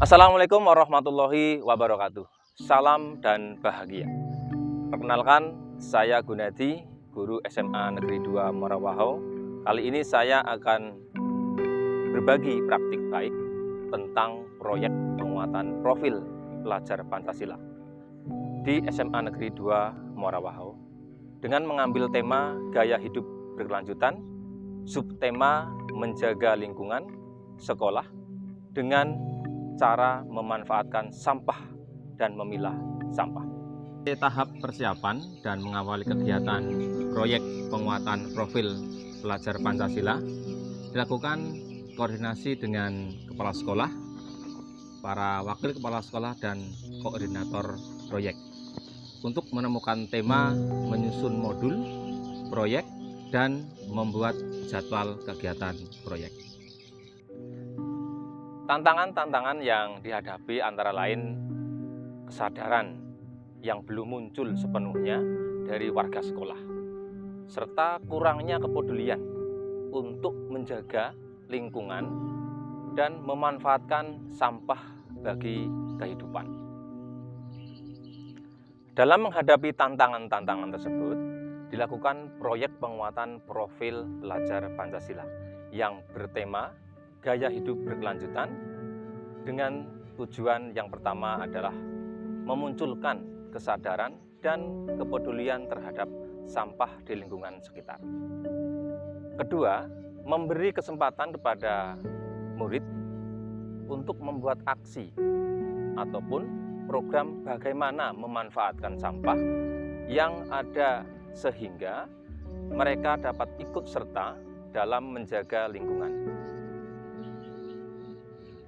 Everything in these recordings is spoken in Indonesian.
Assalamualaikum warahmatullahi wabarakatuh. Salam dan bahagia. Perkenalkan, saya Gunadi, guru SMA Negeri 2 Morawaho. Kali ini saya akan berbagi praktik baik tentang proyek penguatan profil pelajar Pancasila di SMA Negeri 2 Morawaho dengan mengambil tema gaya hidup berkelanjutan, subtema menjaga lingkungan sekolah dengan cara memanfaatkan sampah dan memilah sampah. Tahap persiapan dan mengawali kegiatan proyek penguatan profil pelajar Pancasila dilakukan koordinasi dengan kepala sekolah, para wakil kepala sekolah, dan koordinator proyek untuk menemukan tema, menyusun modul proyek, dan membuat jadwal kegiatan proyek. Tantangan-tantangan yang dihadapi antara lain kesadaran yang belum muncul sepenuhnya dari warga sekolah, serta kurangnya kepedulian untuk menjaga lingkungan dan memanfaatkan sampah bagi kehidupan. Dalam menghadapi tantangan-tantangan tersebut, dilakukan proyek penguatan profil pelajar Pancasila yang bertema gaya hidup berkelanjutan dengan tujuan yang pertama adalah memunculkan kesadaran dan kepedulian terhadap sampah di lingkungan sekitar. Kedua, memberi kesempatan kepada murid untuk membuat aksi ataupun program bagaimana memanfaatkan sampah yang ada sehingga mereka dapat ikut serta dalam menjaga lingkungan.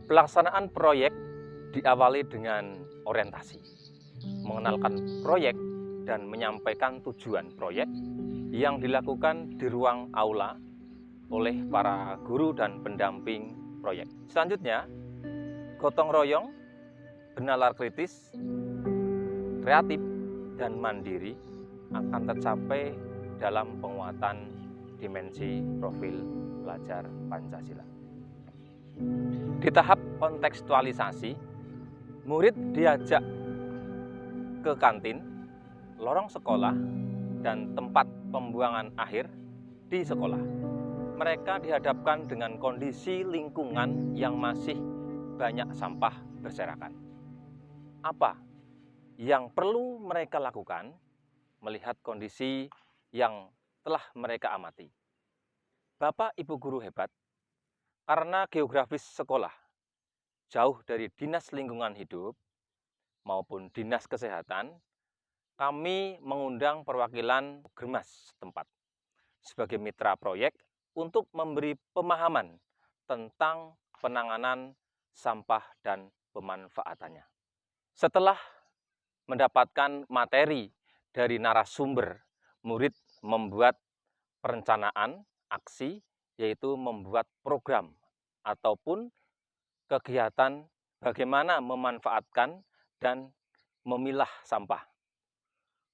Pelaksanaan proyek diawali dengan orientasi, mengenalkan proyek dan menyampaikan tujuan proyek yang dilakukan di ruang aula oleh para guru dan pendamping proyek. Selanjutnya, gotong royong, bernalar kritis, kreatif, dan mandiri akan tercapai dalam penguatan dimensi profil pelajar Pancasila. Di tahap kontekstualisasi, murid diajak ke kantin, lorong sekolah, dan tempat pembuangan akhir di sekolah. Mereka dihadapkan dengan kondisi lingkungan yang masih banyak sampah berserakan. Apa yang perlu mereka lakukan melihat kondisi yang telah mereka amati? Bapak Ibu guru hebat, karena geografis sekolah jauh dari Dinas Lingkungan Hidup maupun Dinas Kesehatan, kami mengundang perwakilan Germas setempat sebagai mitra proyek untuk memberi pemahaman tentang penanganan sampah dan pemanfaatannya. Setelah mendapatkan materi dari narasumber, murid membuat perencanaan aksi, yaitu membuat program ataupun kegiatan bagaimana memanfaatkan dan memilah sampah.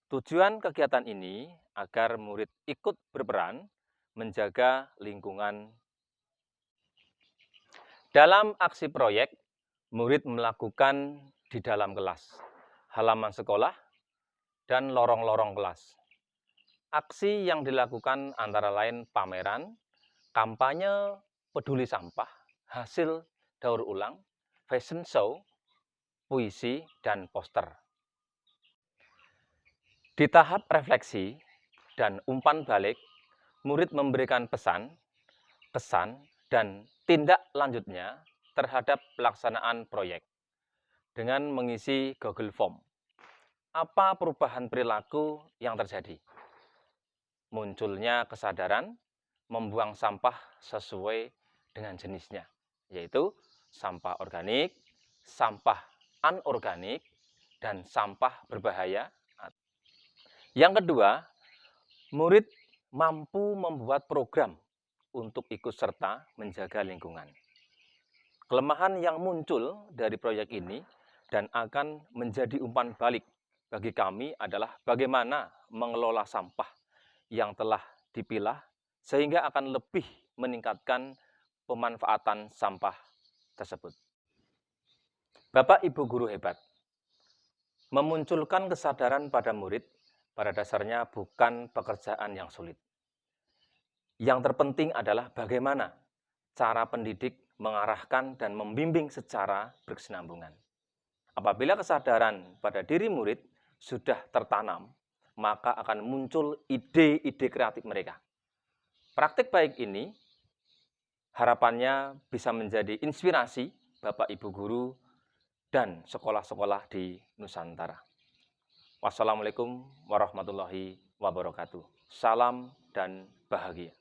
Tujuan kegiatan ini agar murid ikut berperan menjaga lingkungan. Dalam aksi proyek, murid melakukan di dalam kelas, halaman sekolah, dan lorong-lorong kelas. Aksi yang dilakukan antara lain pameran, kampanye peduli sampah, hasil daur ulang, fashion show, puisi, dan poster. Di tahap refleksi dan umpan balik, murid memberikan pesan, kesan, dan tindak lanjutnya terhadap pelaksanaan proyek dengan mengisi Google Form. Apa perubahan perilaku yang terjadi? Munculnya kesadaran membuang sampah sesuai dengan jenisnya, yaitu sampah organik, sampah anorganik, dan sampah berbahaya. Yang kedua, murid mampu membuat program untuk ikut serta menjaga lingkungan. Kelemahan yang muncul dari proyek ini dan akan menjadi umpan balik bagi kami adalah bagaimana mengelola sampah yang telah dipilah sehingga akan lebih meningkatkan pemanfaatan sampah tersebut. Bapak Ibu guru hebat, memunculkan kesadaran pada murid pada dasarnya bukan pekerjaan yang sulit. Yang terpenting adalah bagaimana cara pendidik mengarahkan dan membimbing secara berkesinambungan. Apabila kesadaran pada diri murid sudah tertanam, maka akan muncul ide-ide kreatif mereka. Praktik baik ini harapannya bisa menjadi inspirasi Bapak Ibu guru dan sekolah-sekolah di Nusantara. Wassalamualaikum warahmatullahi wabarakatuh. Salam dan bahagia.